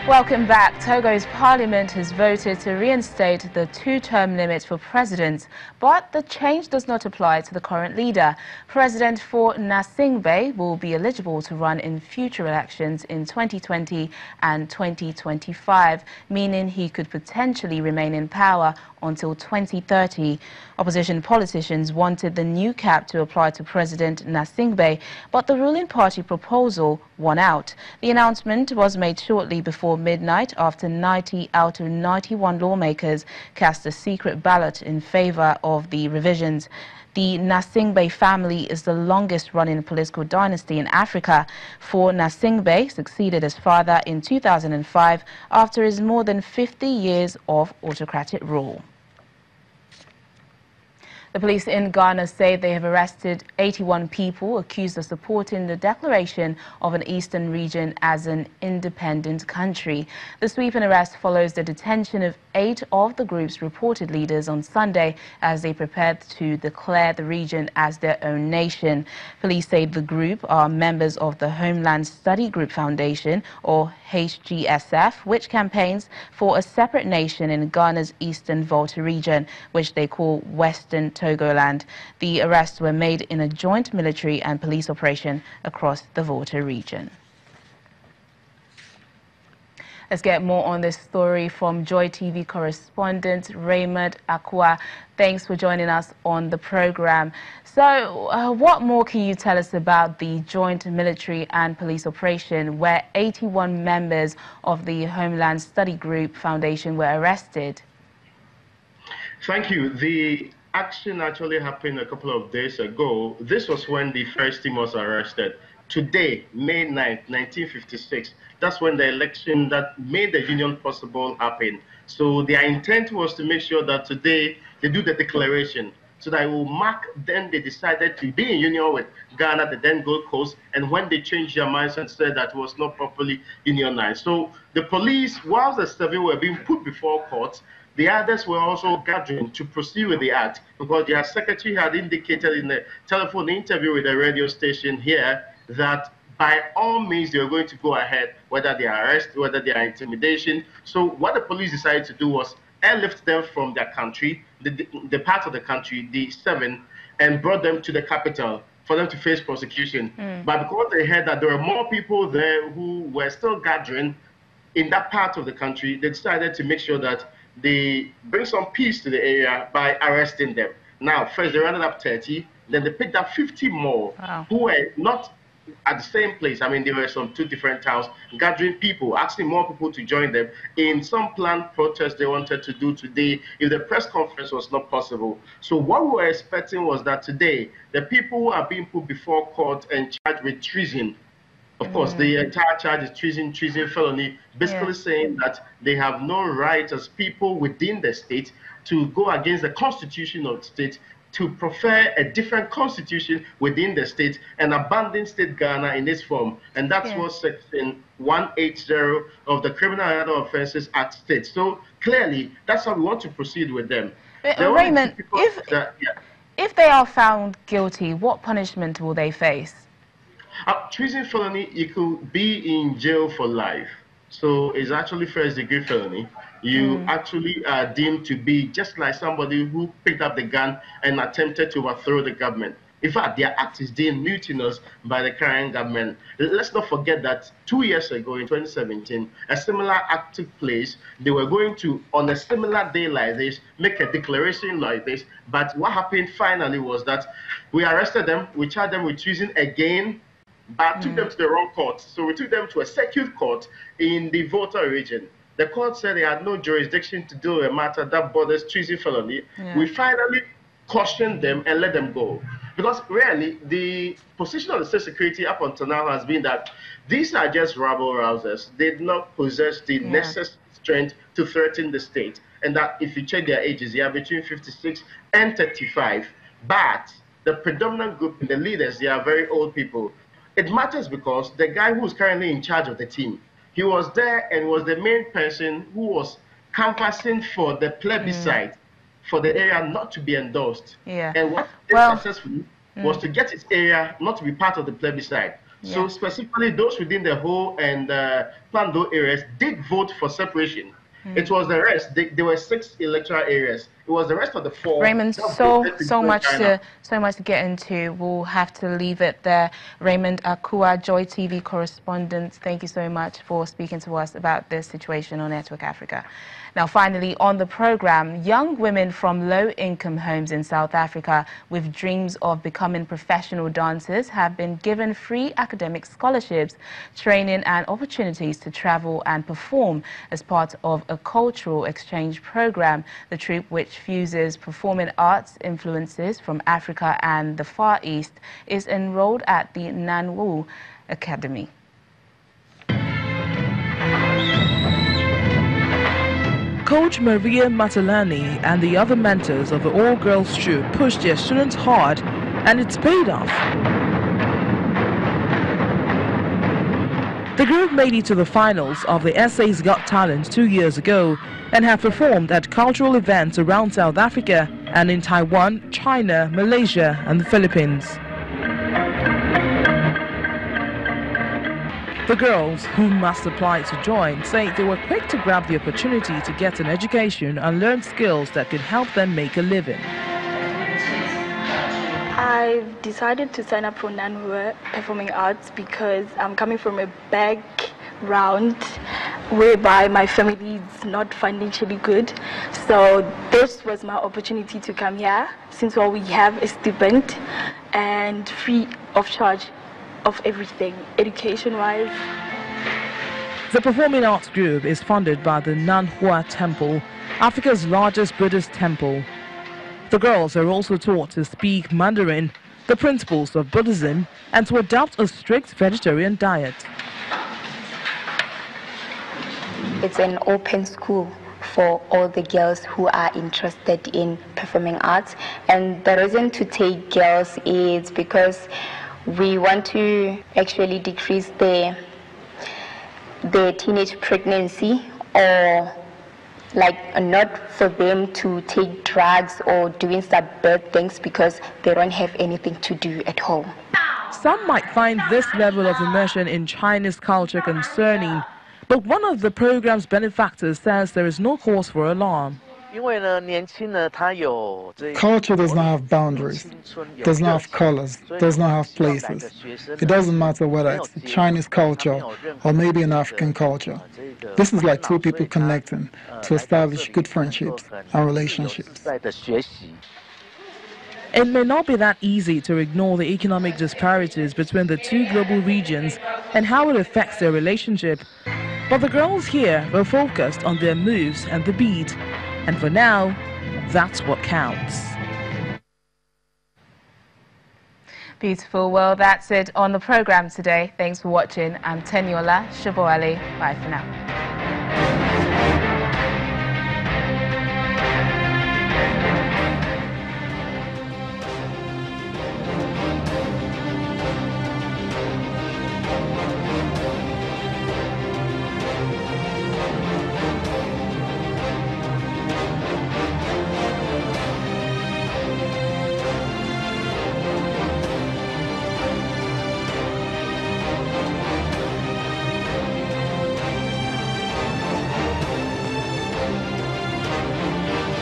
Welcome back. Togo's parliament has voted to reinstate the two-term limit for presidents, but the change does not apply to the current leader. President Faure Gnassingbé will be eligible to run in future elections in 2020 and 2025, meaning he could potentially remain in power until 2030. Opposition politicians wanted the new cap to apply to President Gnassingbé, but the ruling party proposal won out. The announcement was made shortly before midnight after 90 out of 91 lawmakers cast a secret ballot in favor of the revisions. The Gnassingbé family is the longest-running political dynasty in Africa. Faure Gnassingbé succeeded his father in 2005 after his more than 50 years of autocratic rule. The police in Ghana say they have arrested 81 people accused of supporting the declaration of an eastern region as an independent country. The sweeping arrest follows the detention of 8 of the group's reported leaders on Sunday as they prepared to declare the region as their own nation. Police say the group are members of the Homeland Study Group Foundation, or HGSF, which campaigns for a separate nation in Ghana's Eastern Volta region, which they call Western Togoland. The arrests were made in a joint military and police operation across the Volta region. Let's get more on this story from Joy TV correspondent Raymond Akwa. Thanks for joining us on the program. So, what more can you tell us about the joint military and police operation where 81 members of the Homeland Study Group Foundation were arrested? Thank you. The action actually happened a couple of days ago. This was when the first team was arrested. Today, May 9th, 1956, that's when the election that made the union possible happened. So their intent was to make sure that today they do the declaration. So that it will mark, then they decided to be in union with Ghana, the then Gold Coast, and when they changed their minds and said that it was not properly unionized. So the police, whilst the 7 were being put before court, the others were also gathering to proceed with the act because their secretary had indicated in a telephone interview with the radio station here that by all means they were going to go ahead, whether they are arrest, whether they are intimidation. So what the police decided to do was airlift them from their country, the part of the country, the 7, and brought them to the capital for them to face prosecution. But because they heard that there were more people there who were still gathering in that part of the country, they decided to make sure that they bring some peace to the area by arresting them. Now, first they rounded up 30, then they picked up 50 more who were not at the same place. I mean, there were some 2 different towns gathering people, asking more people to join them in some planned protest they wanted to do today if the press conference was not possible. So what we were expecting was that today, the people who are being put before court and charged with treason, of course, the entire charge is treason, felony, basically saying that they have no right as people within the state to go against the constitution of the state, to prefer a different constitution within the state and abandon state Ghana in this form. And that's what Section 180 of the Criminal and Other Offences Act states. So clearly, that's how we want to proceed with them. Raymond, if they are found guilty, what punishment will they face? Treason felony, you could be in jail for life. So it's actually first-degree felony. You actually are deemed to be just like somebody who picked up the gun and attempted to overthrow the government. In fact, their act is deemed mutinous by the current government. Let's not forget that 2 years ago, in 2017, a similar act took place. They were going to, on a similar day like this, make a declaration like this. But what happened finally was that we arrested them, we charged them with treason again, but took them to the wrong court. So we took them to a circuit court in the Volta region. The court said they had no jurisdiction to deal with a matter that borders treason felony. We finally cautioned them and let them go. Because really, the position of the state security up until now has been that these are just rabble-rousers. They do not possess the necessary strength to threaten the state. And that if you check their ages, they are between 56 and 35. But the predominant group, the leaders, they are very old people. It matters because the guy who is currently in charge of the team, he was there and was the main person who was canvassing for the plebiscite for the area not to be endorsed. And what did successfully was to get its area not to be part of the plebiscite. So specifically, those within the Ho and Pando areas did vote for separation. It was the rest. There were 6 electoral areas. It was the rest of the 4. Raymond, so much to get into. We'll have to leave it there. Raymond Akua, Joy TV correspondent, thank you so much for speaking to us about this situation on Network Africa. Now, finally, on the program, young women from low-income homes in South Africa with dreams of becoming professional dancers have been given free academic scholarships, training and opportunities to travel and perform as part of a cultural exchange program. The troupe, which fuses performing arts influences from Africa and the Far East, is enrolled at the Nanwu Academy. Coach Maria Matalani and the other mentors of the all-girls troupe pushed their students hard, and it's paid off. The group made it to the finals of the SA's Got Talent 2 years ago and have performed at cultural events around South Africa and in Taiwan, China, Malaysia and the Philippines. The girls, who must apply to join, say they were quick to grab the opportunity to get an education and learn skills that could help them make a living. I've decided to sign up for Nanwu Performing Arts because I'm coming from a background whereby my family is not financially good. So this was my opportunity to come here, since all we have is stipend and free of charge of everything, education-wise. The Performing Arts Group is funded by the Nanhua Temple, Africa's largest Buddhist temple. The girls are also taught to speak Mandarin, the principles of Buddhism, and to adopt a strict vegetarian diet. It's an open school for all the girls who are interested in performing arts, and the reason to take girls is because we want to actually decrease the teenage pregnancy, or not for them to take drugs or doing some bad things because they don't have anything to do at home. Some might find this level of immersion in Chinese culture concerning, but one of the program's benefactors says there is no cause for alarm. Culture does not have boundaries, does not have colors, does not have places. It doesn't matter whether it's Chinese culture or maybe an African culture. This is like two people connecting to establish good friendships and relationships. It may not be that easy to ignore the economic disparities between the two global regions and how it affects their relationship, but the girls here were focused on their moves and the beat. And for now, that's what counts. Beautiful. Well, that's it on the program today. Thanks for watching. I'm Teniola Shaboali. Bye for now.